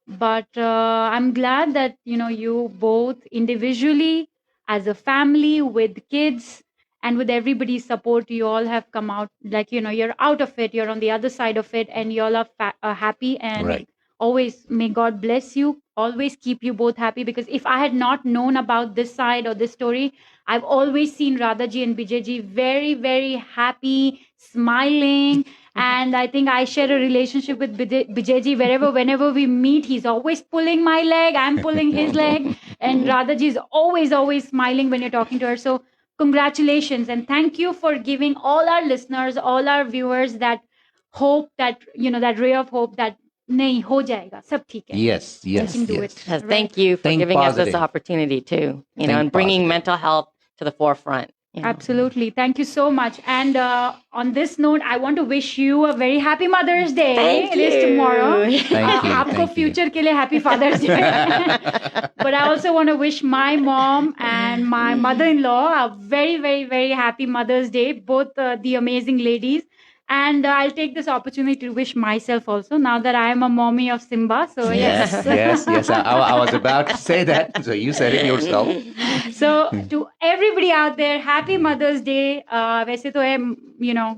But I'm glad that you both individually, as a family, with kids, and with everybody's support, you all have come out like you're out of it. You're on the other side of it, and you all are happy. And Right. always may God bless you. Always keep you both happy, because if I had not known about this side or this story, I've always seen Radhaji and Bijayji very, very happy, smiling. And I think I share a relationship with Bijayji. Whenever we meet, he's always pulling my leg, I'm pulling his leg. And Radhaji is always, always smiling when you're talking to her. So congratulations. And thank you for giving all our listeners, all our viewers that hope, that ray of hope that nahi ho jayega, sab theek hai. Yes, We yes, can do yes. it. Yes, Right. thank you for Think giving us positive. this opportunity too, Think and bringing positive. mental health to the forefront. Absolutely. Thank you so much. And on this note, I want to wish you a very happy Mother's Day. Thank It is tomorrow. you. Thank you. आपको Thank you. future के लिए happy Father's Day. But I also want to wish my mom and my mother-in-law a very, very, very happy Mother's Day. Both the amazing ladies. And I'll take this opportunity to wish myself also, now that I am a mommy of Simba. So Yes, yes. I was about to say that, so you said it yourself. So to everybody out there, happy Mother's Day. वैसे तो है,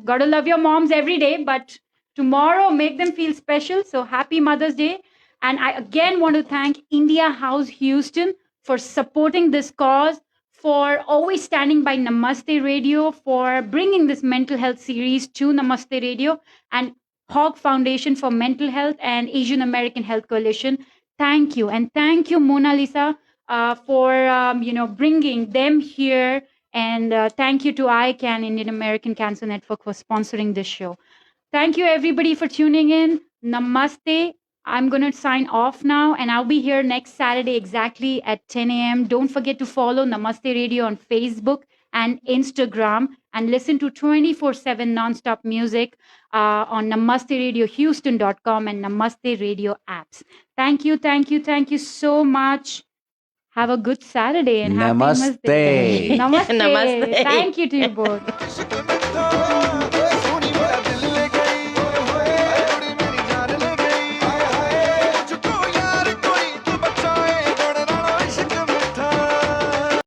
gotta love your moms every day, but tomorrow make them feel special. So happy Mother's Day. And I again want to thank India House Houston for supporting this cause, for always standing by Namaste Radio, for bringing this mental health series to Namaste Radio, and Hawk Foundation for Mental Health and Asian American Health Coalition. Thank you. And thank you, Mona Lisa, for bringing them here. And thank you to ICANN, Indian American Cancer Network, for sponsoring this show. Thank you, everybody, for tuning in. Namaste. I'm going to sign off now, and I'll be here next Saturday exactly at 10 a.m. Don't forget to follow Namaste Radio on Facebook and Instagram, and listen to 24/7 nonstop music on namasteradiohouston.com and Namaste Radio apps. Thank you, thank you, thank you so much. Have a good Saturday and happy Mother's Day. Namaste. Namaste. Namaste. Thank you to you both.